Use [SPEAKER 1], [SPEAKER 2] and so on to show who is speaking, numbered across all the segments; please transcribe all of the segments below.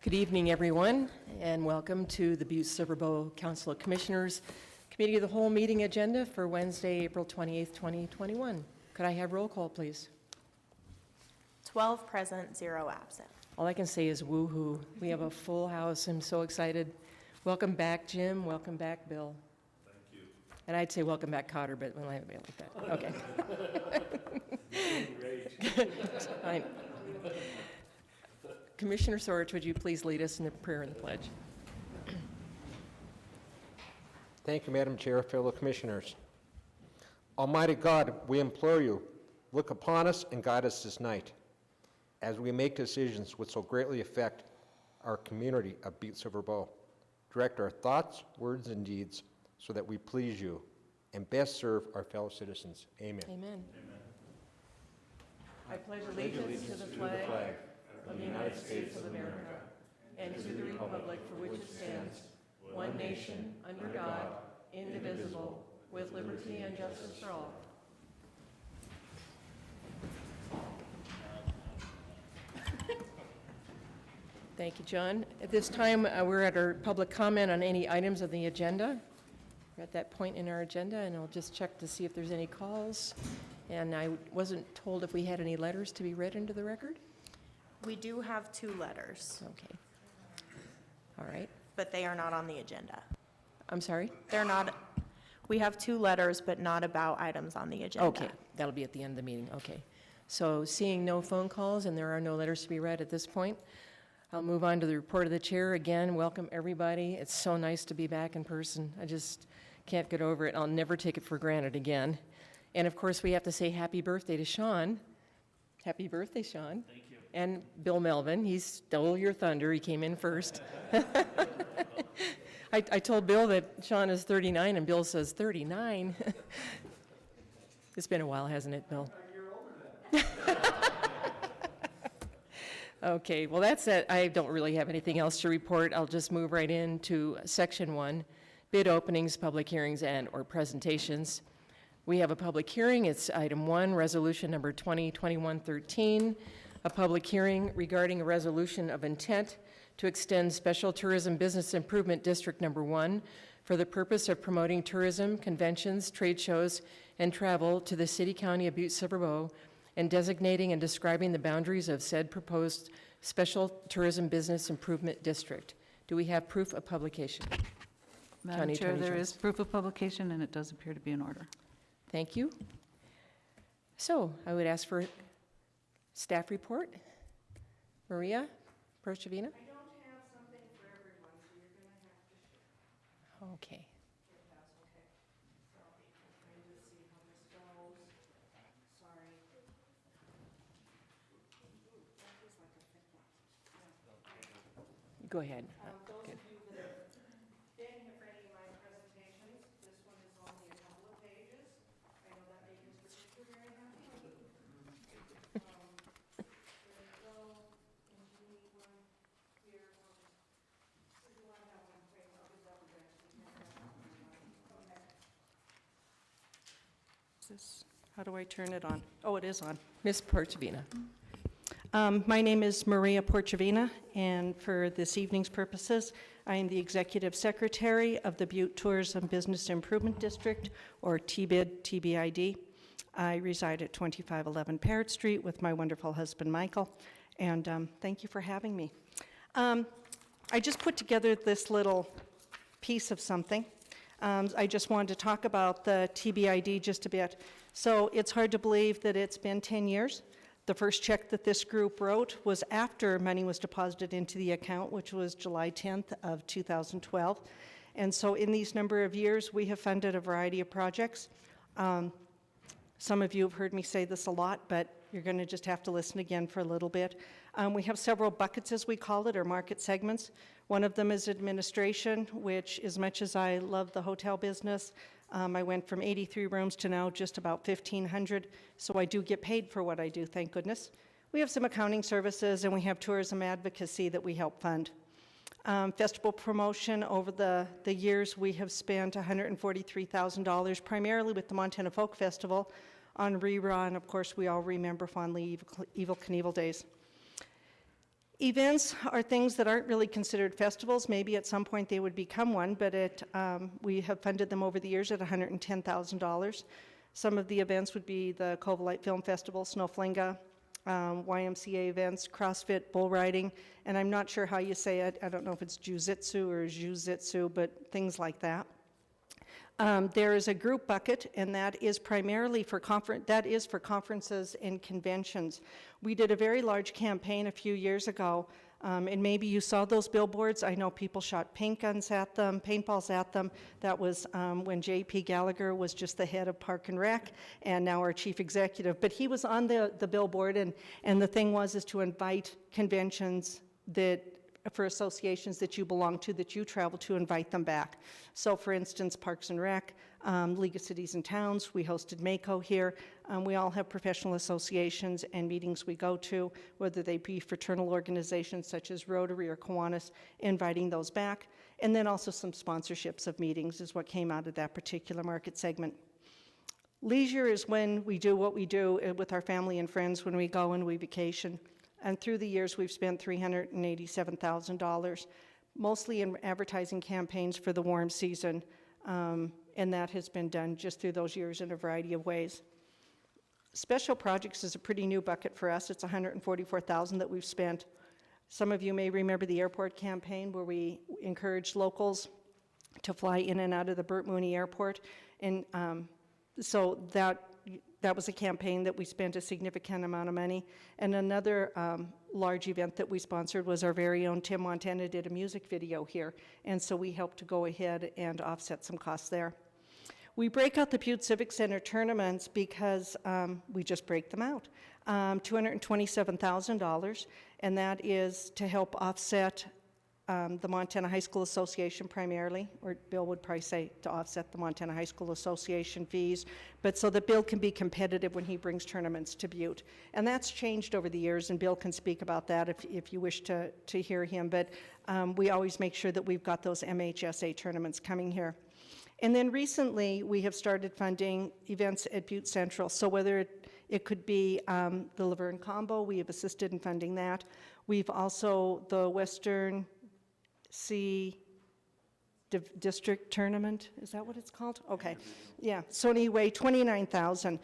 [SPEAKER 1] Good evening, everyone, and welcome to the Butte-Silver Council of Commissioners Committee of the Whole meeting agenda for Wednesday, April 28th, 2021. Could I have roll call, please?
[SPEAKER 2] 12 present, 0 absent.
[SPEAKER 1] All I can say is woo-hoo. We have a full house. I'm so excited. Welcome back, Jim. Welcome back, Bill.
[SPEAKER 3] Thank you.
[SPEAKER 1] And I'd say welcome back, Cotter, but we'll have it like that. Okay. Fine. Commissioner Sorich, would you please lead us in the prayer and the pledge?
[SPEAKER 4] Thank you, Madam Chair, fellow commissioners. Almighty God, we implore you, look upon us and guide us this night as we make decisions which will greatly affect our community of Butte-Silver. Direct our thoughts, words, and deeds so that we please you and best serve our fellow citizens. Amen.
[SPEAKER 1] Amen. I pledge allegiance to the flag of the United States of America and to the republic for which it stands, one nation, under God, indivisible, with liberty and justice for all. Thank you, John. At this time, we're at our public comment on any items of the agenda. We're at that point in our agenda, and I'll just check to see if there's any calls. And I wasn't told if we had any letters to be read into the record.
[SPEAKER 2] We do have 2 letters,
[SPEAKER 1] Okay. All right.
[SPEAKER 2] but they are not on the agenda.
[SPEAKER 1] I'm sorry?
[SPEAKER 2] They're not, we have 2 letters, but not about items on the agenda.
[SPEAKER 1] Okay, that'll be at the end of the meeting, okay. So seeing no phone calls and there are no letters to be read at this point, I'll move on to the report of the chair. Again, welcome everybody. It's so nice to be back in person. I just can't get over it. I'll never take it for granted again. And of course, we have to say happy birthday to Sean. Happy birthday, Sean. Thank you. And Bill Melvin, he stole your thunder. He came in first. I told Bill that Sean is 39, and Bill says 39. It's been a while, hasn't it, Bill? Okay, well, that's it. I don't really have anything else to report. I'll just move right into Section 1, bid openings, public hearings, and/or presentations. We have a public hearing. It's item 1, resolution number 2021-13, a public hearing regarding a resolution of intent to extend Special Tourism Business Improvement District Number 1 for the purpose of promoting tourism, conventions, trade shows, and travel to the city county of Butte-Silver and designating and describing the boundaries of said proposed Special Tourism Business Improvement District. Do we have proof of publication?
[SPEAKER 5] Madam Chair, there is proof of publication, and it does appear to be in order.
[SPEAKER 1] Thank you. So I would ask for staff report. Maria Prochavina?
[SPEAKER 6] I don't have something for everyone, so you're going to have to share.
[SPEAKER 1] Okay.
[SPEAKER 6] If that's okay. So I'm trying to see how this goes. Sorry. Ooh, that was like a thick one. Yeah.
[SPEAKER 1] Go ahead.
[SPEAKER 6] Those
[SPEAKER 1] Good.
[SPEAKER 6] of you that have been here for any of my presentations, this one is only a couple of pages. I know that made Mr. Fisher very happy. There we go. And you need one here. So you want to have one quick, I'll do that one. Okay.
[SPEAKER 5] How do I turn it on? Oh, it is on.
[SPEAKER 1] Ms. Prochavina.
[SPEAKER 5] My name is Maria Porchavina, and for this evening's purposes, I am the Executive Secretary of the Butte Tourism Business Improvement District, or TBID. I reside at 2511 Parrott Street with my wonderful husband, Michael, and thank you for having me. I just put together this little piece of something. I just wanted to talk about the TBID just a bit. So it's hard to believe that it's been 10 years. The first check that this group wrote was after money was deposited into the account, which was July 10th of 2012. And so in these number of years, we have funded a variety of projects. Some of you have heard me say this a lot, but you're going to just have to listen again for a little bit. We have several buckets, as we call it, or market segments. One of them is administration, which, as much as I love the hotel business, I went from 83 rooms to now just about 1,500, so I do get paid for what I do, thank goodness. We have some accounting services, and we have tourism advocacy that we help fund. Festival promotion, over the years, we have spent $143,000, primarily with the Montana Folk Festival, on rerun. Of course, we all remember fondly Evel Knievel days. Events are things that aren't really considered festivals. Maybe at some point they would become one, but we have funded them over the years at $110,000. Some of the events would be the Covalite Film Festival, Snowflinga, YMCA events, CrossFit, bull riding, and I'm not sure how you say it. I don't know if it's jiu-jitsu or jiu-jitsu, but things like that. There is a group bucket, and that is primarily for conferences and conventions. We did a very large campaign a few years ago, and maybe you saw those billboards. I know people shot paint guns at them, paintballs at them. That was when J.P. Gallagher was just the head of Park and Rec, and now our chief executive. But he was on the billboard, and the thing was to invite conventions for associations that you belong to, that you travel to, invite them back. So for instance, Parks and Rec, League of Cities and Towns, we hosted MACO here. We all have professional associations and meetings we go to, whether they be fraternal organizations such as Rotary or Kiwanis, inviting those back. And then also some sponsorships of meetings is what came out of that particular market segment. Leisure is when we do what we do with our family and friends, when we go and we vacation. And through the years, we've spent $387,000, mostly in advertising campaigns for the warm season, and that has been done just through those years in a variety of ways. Special projects is a pretty new bucket for us. It's $144,000 that we've spent. Some of you may remember the airport campaign where we encouraged locals to fly in and out of the Burt Mooney Airport, and so that was a campaign that we spent a significant amount of money. And another large event that we sponsored was our very own Tim Montana did a music video here. And so we helped to go ahead and offset some costs there. We break out the Butte Civic Center tournaments because we just break them out. $227,000, and that is to help offset the Montana High School Association primarily, or Bill would probably say to offset the Montana High School Association fees, but so that Bill can be competitive when he brings tournaments to Butte. And that's changed over the years, and Bill can speak about that if you wish to hear him, but we always make sure that we've got those MHSA tournaments coming here. And then recently, we have started funding events at Butte Central, so whether it could be the Laverne Combo, we have assisted in funding that. We've also, the Western District Tournament, is that what it's called? Okay, yeah, so anyway, $29,000.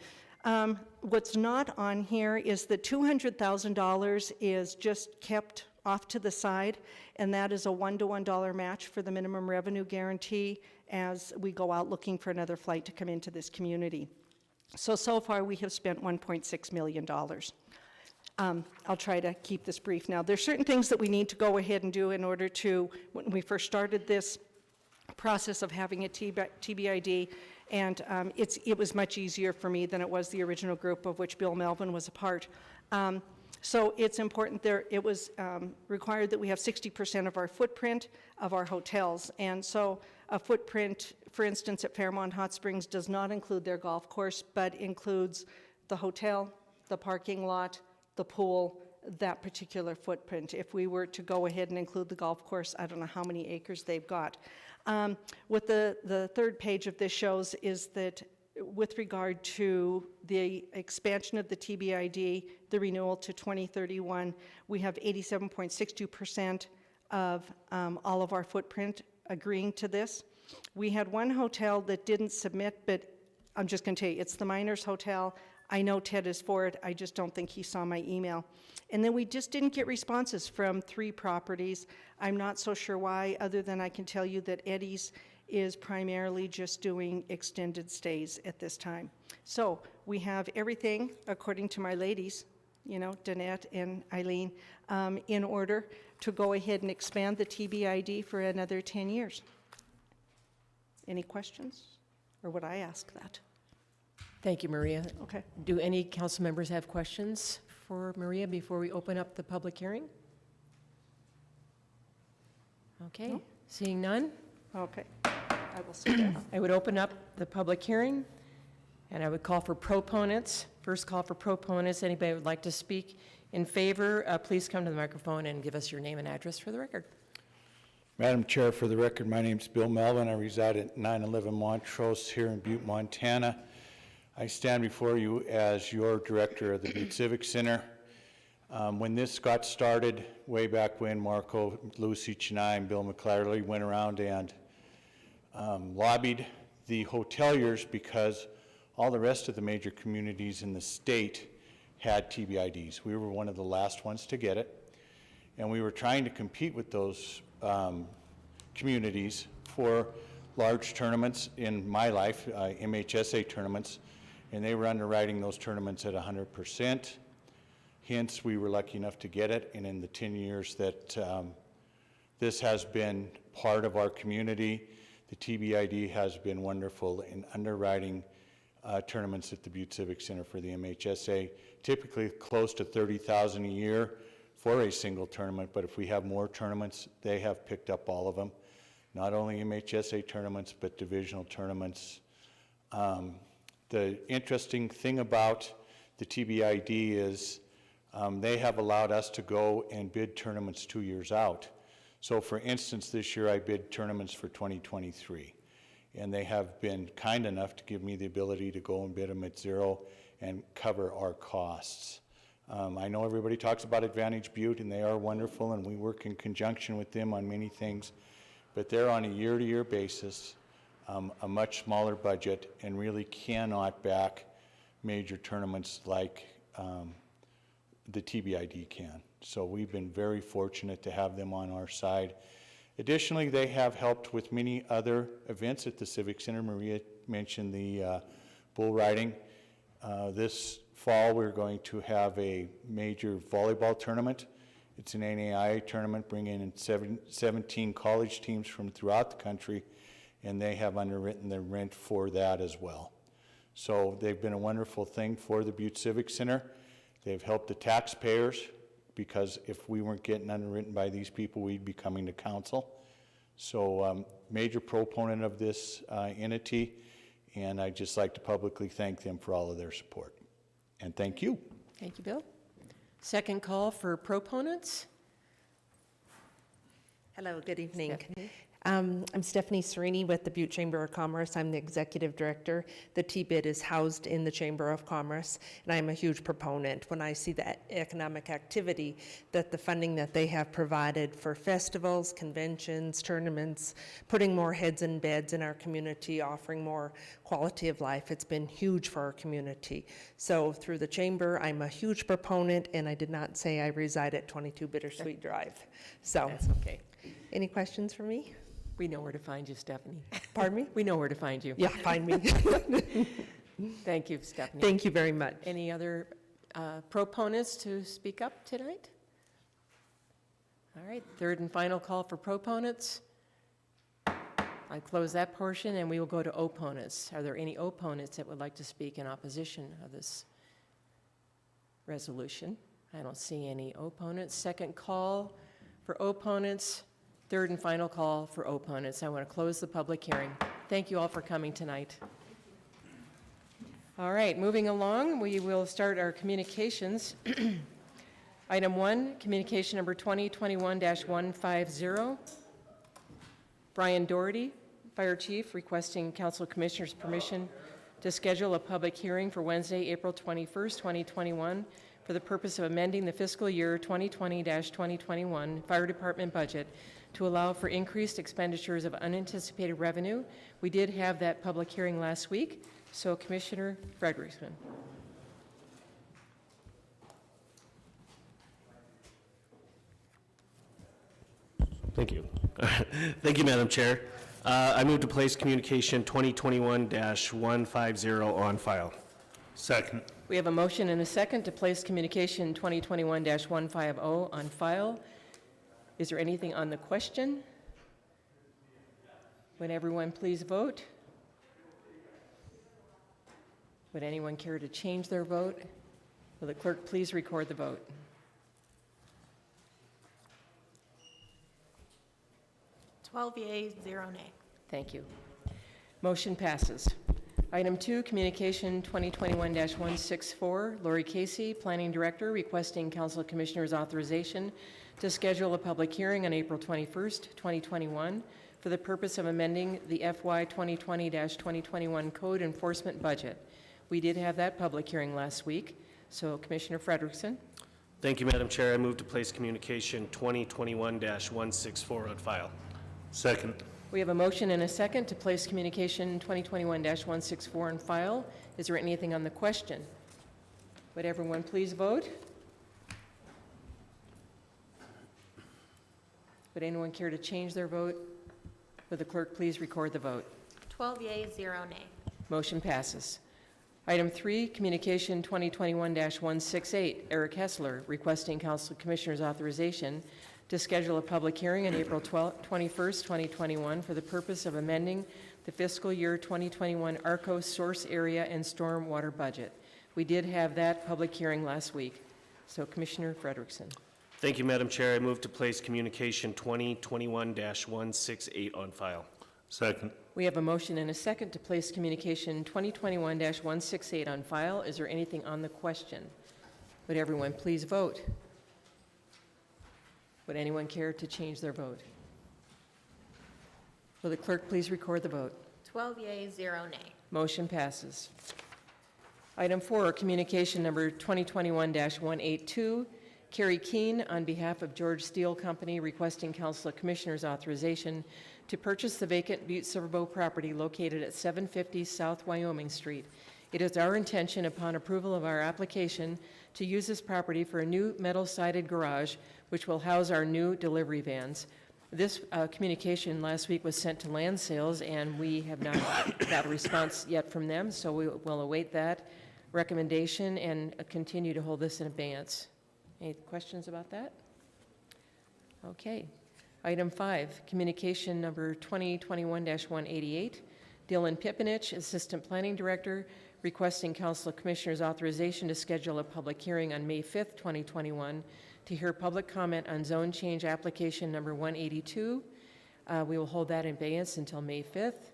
[SPEAKER 5] What's not on here is the $200,000 is just kept off to the side, and that is a $1-to-$1 match for the minimum revenue guarantee as we go out looking for another flight to come into this community. So far we have spent $1.6 million. I'll try to keep this brief now. There's certain things that we need to go ahead and do in order to, when we first started this process of having a TBID, and it was much easier for me than it was the original group of which Bill Melvin was a part. So it's important it was required that we have 60% of our footprint of our hotels. And so a footprint, for instance, at Fairmont Hot Springs does not include their golf course, but includes the hotel, the parking lot, the pool, that particular footprint. If we were to go ahead and include the golf course, I don't know how many acres they've got. What the third page of this shows is that with regard to the expansion of the TBID, the renewal to 2031, we have 87.62% of all of our footprint agreeing to this. We had one hotel that didn't submit, but I'm just going to tell you, it's the Miners Hotel. I know Ted is for it, I just don't think he saw my email. And then we just didn't get responses from 3 properties. I'm not so sure why, other than I can tell you that Eddie's is primarily just doing extended stays at this time. So we have everything, according to my ladies, you know, Danette and Eileen, in order to go ahead and expand the TBID for another 10 years. Any questions? Or would I ask that?
[SPEAKER 1] Thank you, Maria.
[SPEAKER 5] Okay.
[SPEAKER 1] Do any council members have questions for Maria before we open up the public hearing? Okay,
[SPEAKER 5] No?
[SPEAKER 1] Seeing none,
[SPEAKER 5] Okay. I will sit down.
[SPEAKER 1] I would open up the public hearing, and I would call for proponents. First call for proponents. Anybody who would like to speak in favor, please come to the microphone and give us your name and address for the record.
[SPEAKER 3] Madam Chair, for the record, my name is Bill Melvin. I reside at 911 Montrose here in Butte, Montana. I stand before you as your director of the Butte Civic Center. When this got started, way back when, Marco Lucic and I and Bill McClarty went around and lobbied the hoteliers because all the rest of the major communities in the state had TBIDs. We were one of the last ones to get it, and we were trying to compete with those communities for large tournaments in my life, MHSA tournaments, and they were underwriting those tournaments at 100%. Hence, we were lucky enough to get it, and in the 10 years that this has been part of our community, the TBID has been wonderful in underwriting tournaments at the Butte Civic Center for the MHSA, typically close to $30,000 a year for a single tournament, but if we have more tournaments, they have picked up all of them. Not only MHSA tournaments, but divisional tournaments. The interesting thing about the TBID is they have allowed us to go and bid tournaments 2 years out. So for instance, this year I bid tournaments for 2023, and they have been kind enough to give me the ability to go and bid them at zero and cover our costs. I know everybody talks about Advantage Butte, and they are wonderful, and we work in conjunction with them on many things, but they're on a year-to-year basis, a much smaller budget, and really cannot back major tournaments like the TBID can. So we've been very fortunate to have them on our side. Additionally, they have helped with many other events at the Civic Center. Maria mentioned the bull riding. This fall, we're going to have a major volleyball tournament. It's an NAIA tournament bringing in 17 college teams from throughout the country, and they have underwritten the rent for that as well. So they've been a wonderful thing for the Butte Civic Center. They've helped the taxpayers, because if we weren't getting underwritten by these people, we'd be coming to council. So major proponent of this entity, and I'd just like to publicly thank them for all of their support. And thank you.
[SPEAKER 1] Thank you, Bill. Second call for proponents.
[SPEAKER 7] Hello, good evening.
[SPEAKER 1] Stephanie.
[SPEAKER 7] I'm Stephanie Serini with the Butte Chamber of Commerce. I'm the executive director. The TBID is housed in the Chamber of Commerce, and I'm a huge proponent when I see the economic activity that the funding that they have provided for festivals, conventions, tournaments, putting more heads in beds in our community, offering more quality of life. It's been huge for our community. So through the Chamber, I'm a huge proponent, and I did not say I reside at 22 Bittersweet Drive. So,
[SPEAKER 1] That's okay.
[SPEAKER 7] any questions for me?
[SPEAKER 1] We know where to find you, Stephanie.
[SPEAKER 7] Pardon me?
[SPEAKER 1] We know where to find you.
[SPEAKER 7] Yeah, find me.
[SPEAKER 1] Thank you, Stephanie.
[SPEAKER 7] Thank you very much.
[SPEAKER 1] Any other proponents to speak up tonight? All right, third and final call for proponents. I close that portion, and we will go to opponents. Are there any opponents that would like to speak in opposition of this resolution? I don't see any opponents. Second call for opponents. Third and final call for opponents. I want to close the public hearing. Thank you all for coming tonight. All right, moving along, we will start our communications. Item 1, communication number 2021-150. Brian Doherty, Fire Chief, requesting Council Commissioners' permission to schedule a public hearing for Wednesday, April 21st, 2021, for the purpose of amending the fiscal year 2020-2021 Fire Department budget to allow for increased expenditures of unanticipated revenue. We did have that public hearing last week, so Commissioner Frederickson.
[SPEAKER 8] Thank you. Thank you, Madam Chair. I move to place communication 2021-150 on file.
[SPEAKER 3] Second.
[SPEAKER 1] We have a motion and a second to place communication 2021-150 on file. Is there anything on the question? Would everyone please vote? Would anyone care to change their vote? Will the clerk please record the vote?
[SPEAKER 2] Yeas, 0 nay.
[SPEAKER 1] Thank you. Motion passes. Item 2, communication 2021-164, Lori Casey, Planning Director, requesting Council Commissioners' authorization to schedule a public hearing on April 21st, 2021, for the purpose of amending the FY 2020-2021 Code Enforcement Budget. We did have that public hearing last week, so Commissioner Frederickson.
[SPEAKER 8] Thank you, Madam Chair. I move to place communication 2021-164 on file.
[SPEAKER 9] Second.
[SPEAKER 1] We have a motion and a second to place communication 2021-164 on file. Is there anything on the question? Would everyone please vote? Would anyone care to change their vote? Would the clerk please record the vote?
[SPEAKER 2] 12 yea, 0 nay.
[SPEAKER 1] Motion passes. Item 3, communication 2021-168, Eric Hessler, requesting Council Commissioners' authorization to schedule a public hearing on April 21st, 2021 for the purpose of amending the fiscal year 2021 ARCO source area and stormwater budget. We did have that public hearing last week. So Commissioner Frederickson.
[SPEAKER 8] Thank you, Madam Chair. I move to place communication 2021-168 on file.
[SPEAKER 9] Second.
[SPEAKER 1] We have a motion and a second to place communication 2021-168 on file. Is there anything on the question? Would everyone please vote? Would anyone care to change their vote? Will the clerk please record the vote?
[SPEAKER 2] 12 yea, 0 nay.
[SPEAKER 1] Motion passes. Item 4, communication number 2021-182, Carrie Keene, on behalf of George Steel Company, requesting Council of Commissioners authorization to purchase the vacant Butte-Silver property located at 750 South Wyoming Street. It is our intention, upon approval of our application, to use this property for a new metal-sided garage, which will house our new delivery vans. This communication last week was sent to land sales, and we have not got a response yet from them, so we will await that recommendation and continue to hold this in abeyance. Any questions about that? Okay. Item 5, communication number 2021-188, Dylan Pippenich, Assistant Planning Director, requesting Council of Commissioners authorization to schedule a public hearing on May 5th, 2021, to hear public comment on zone change application number 182. We will hold that in abeyance until May 5th.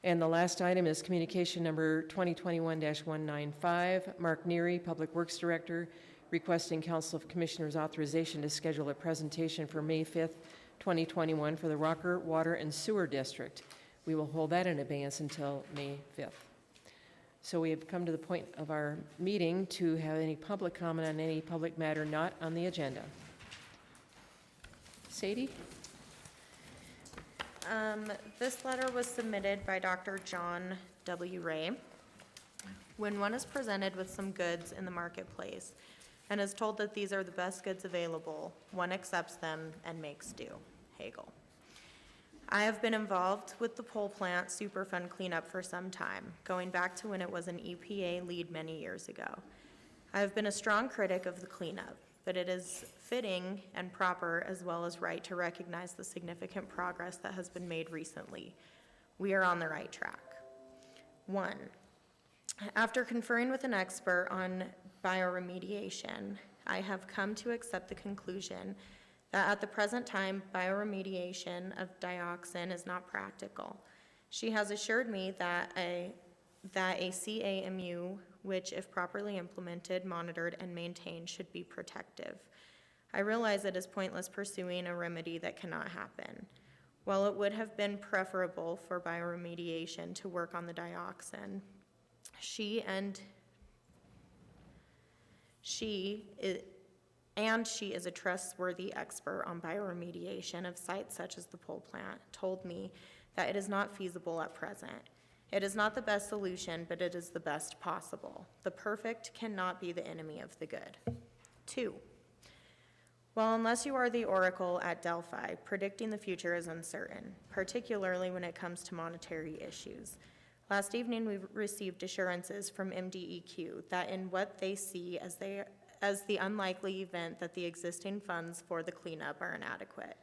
[SPEAKER 1] And the last item is communication number 2021-195, Mark Neary, Public Works Director, requesting Council of Commissioners authorization to schedule a presentation for May 5th, 2021 for the Rocker Water and Sewer District. We will hold that in abeyance until May 5th. So we have come to the point of our meeting to have any public comment on any public matter not on the agenda. Sadie?
[SPEAKER 2] This letter was submitted by Dr. John W. Ray. When one is presented with some goods in the marketplace and is told that these are the best goods available, one accepts them and makes do. Hagel. I have been involved with the pole plant Superfund cleanup for some time, going back to when it was an EPA lead many years ago. I have been a strong critic of the cleanup, but it is fitting and proper as well as right to recognize the significant progress that has been made recently. We are on the right track. 1, after conferring with an expert on bioremediation, I have come to accept the conclusion that at the present time, bioremediation of dioxin is not practical. She has assured me that a CAMU, which if properly implemented, monitored, and maintained, should be protective. I realize it is pointless pursuing a remedy that cannot happen. While it would have been preferable for bioremediation to work on the dioxin, she is a trustworthy expert on bioremediation of sites such as the pole plant, told me that it is not feasible at present. It is not the best solution, but it is the best possible. The perfect cannot be the enemy of the good. 2, well, unless you are the oracle at Delphi, predicting the future is uncertain, particularly when it comes to monetary issues. Last evening, we received assurances from MDEQ that in what they see as the unlikely event that the existing funds for the cleanup are inadequate.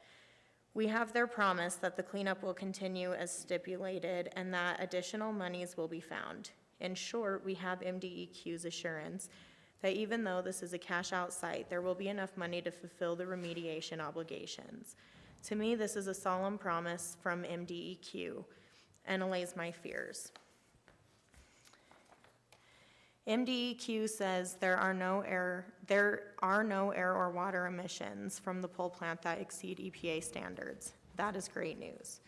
[SPEAKER 2] We have their promise that the cleanup will continue as stipulated and that additional monies will be found. In short, we have MDEQ's assurance that even though this is a cash-out site, there will be enough money to fulfill the remediation obligations. To me, this is a solemn promise from MDEQ and allays my fears. MDEQ says there are no air or water emissions from the pole plant that exceed EPA standards. That is great news.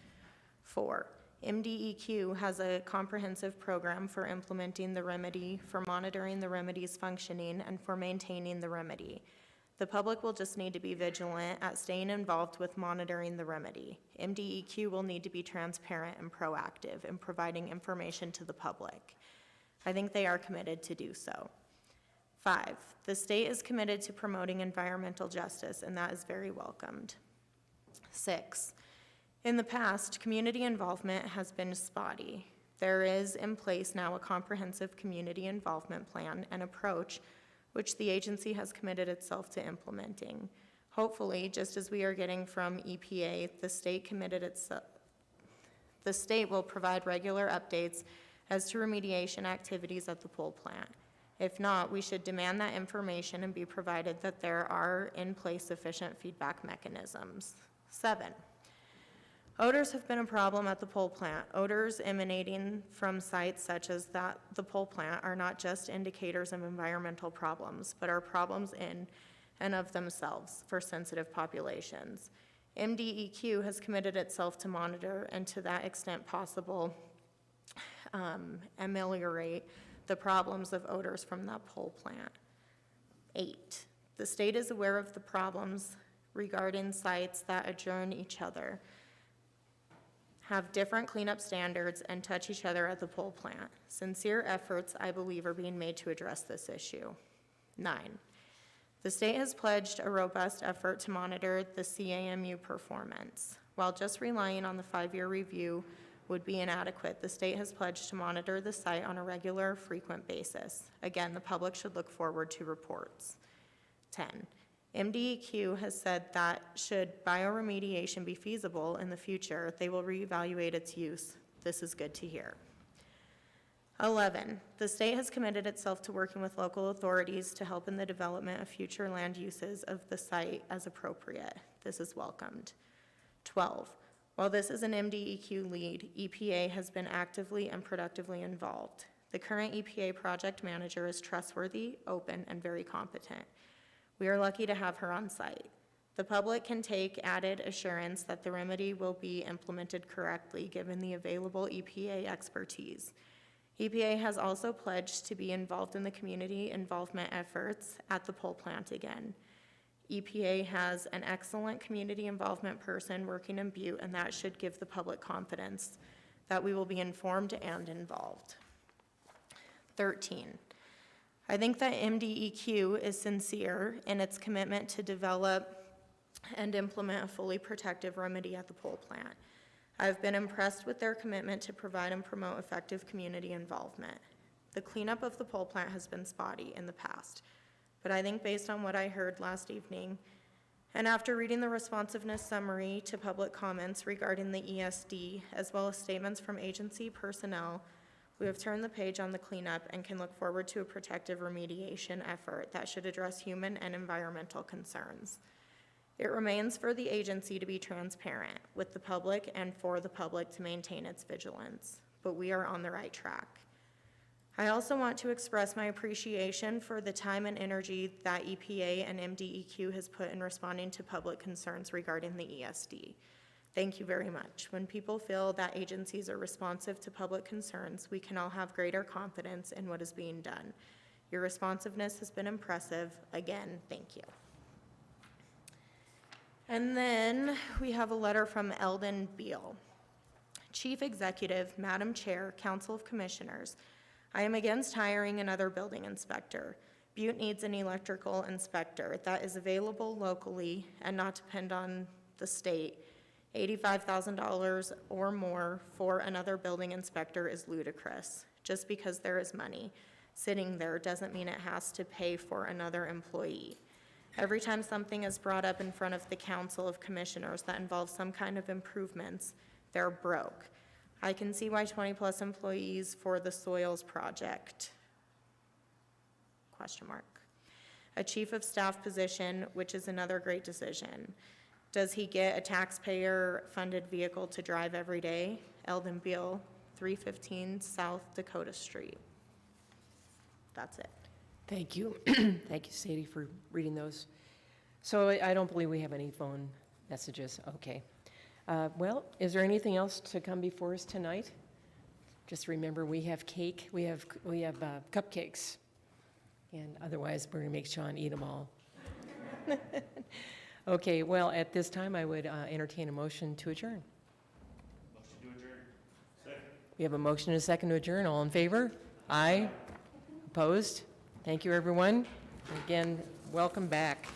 [SPEAKER 2] 4, MDEQ has a comprehensive program for implementing the remedy, for monitoring the remedy's functioning, and for maintaining the remedy. The public will just need to be vigilant at staying involved with monitoring the remedy. MDEQ will need to be transparent and proactive in providing information to the public. I think they are committed to do so. 5, the state is committed to promoting environmental justice, and that is very welcomed. 6, in the past, community involvement has been spotty. There is in place now a comprehensive community involvement plan and approach which the agency has committed itself to implementing. Hopefully, just as we are getting from EPA, the state will provide regular updates as to remediation activities at the pole plant. If not, we should demand that information and be provided that there are in place sufficient feedback mechanisms. 7, odors have been a problem at the pole plant. Odors emanating from sites such as the pole plant are not just indicators of environmental problems, but are problems in and of themselves for sensitive populations. MDEQ has committed itself to monitor and to that extent possible ameliorate the problems of odors from that pole plant. 8, the state is aware of the problems regarding sites that adjourn each other, have different cleanup standards, and touch each other at the pole plant. Sincere efforts, I believe, are being made to address this issue. 9, the state has pledged a robust effort to monitor the CAMU performance. While just relying on the 5-year review would be inadequate, the state has pledged to monitor the site on a regular, frequent basis. Again, the public should look forward to reports. 10, MDEQ has said that should bioremediation be feasible in the future, they will reevaluate its use. This is good to hear. 11, the state has committed itself to working with local authorities to help in the development of future land uses of the site as appropriate. This is welcomed. 12, while this is an MDEQ lead, EPA has been actively and productively involved. The current EPA project manager is trustworthy, open, and very competent. We are lucky to have her on site. The public can take added assurance that the remedy will be implemented correctly given the available EPA expertise. EPA has also pledged to be involved in the community involvement efforts at the pole plant again. EPA has an excellent community involvement person working in Butte, and that should give the public confidence that we will be informed and involved. 13, I think that MDEQ is sincere in its commitment to develop and implement a fully protective remedy at the pole plant. I've been impressed with their commitment to provide and promote effective community involvement. The cleanup of the pole plant has been spotty in the past, but I think based on what I heard last evening, and after reading the responsiveness summary to public comments regarding the ESD, as well as statements from agency personnel, we have turned the page on the cleanup and can look forward to a protective remediation effort that should address human and environmental concerns. It remains for the agency to be transparent with the public and for the public to maintain its vigilance, but we are on the right track. I also want to express my appreciation for the time and energy that EPA and MDEQ has put in responding to public concerns regarding the ESD. Thank you very much. When people feel that agencies are responsive to public concerns, we can all have greater confidence in what is being done. Your responsiveness has been impressive. Again, thank you. And then we have a letter from Eldon Beal. Chief Executive, Madam Chair, Council of Commissioners, I am against hiring another building inspector. Butte needs an electrical inspector that is available locally and not depend on the state. $85,000 or more for another building inspector is ludicrous. Just because there is money sitting there doesn't mean it has to pay for another employee. Every time something is brought up in front of the Council of Commissioners that involves some kind of improvements, they're broke. I can see why 20-plus employees for the soils project, ? A chief of staff position, which is another great decision. Does he get a taxpayer-funded vehicle to drive every day? Eldon Beal, 315 South Dakota Street. That's it.
[SPEAKER 1] Thank you. Thank you, Sadie, for reading those. So I don't believe we have any phone messages. Okay. Well, is there anything else to come before us tonight? Just remember, we have cake, we have cupcakes, and otherwise, we're going to make Sean eat them all. Okay, well, at this time, I would entertain a motion to adjourn.
[SPEAKER 8] Motion to adjourn. Second.
[SPEAKER 1] We have a motion and a second to adjourn. All in favor? Aye. Opposed? Thank you, everyone. Again, welcome back.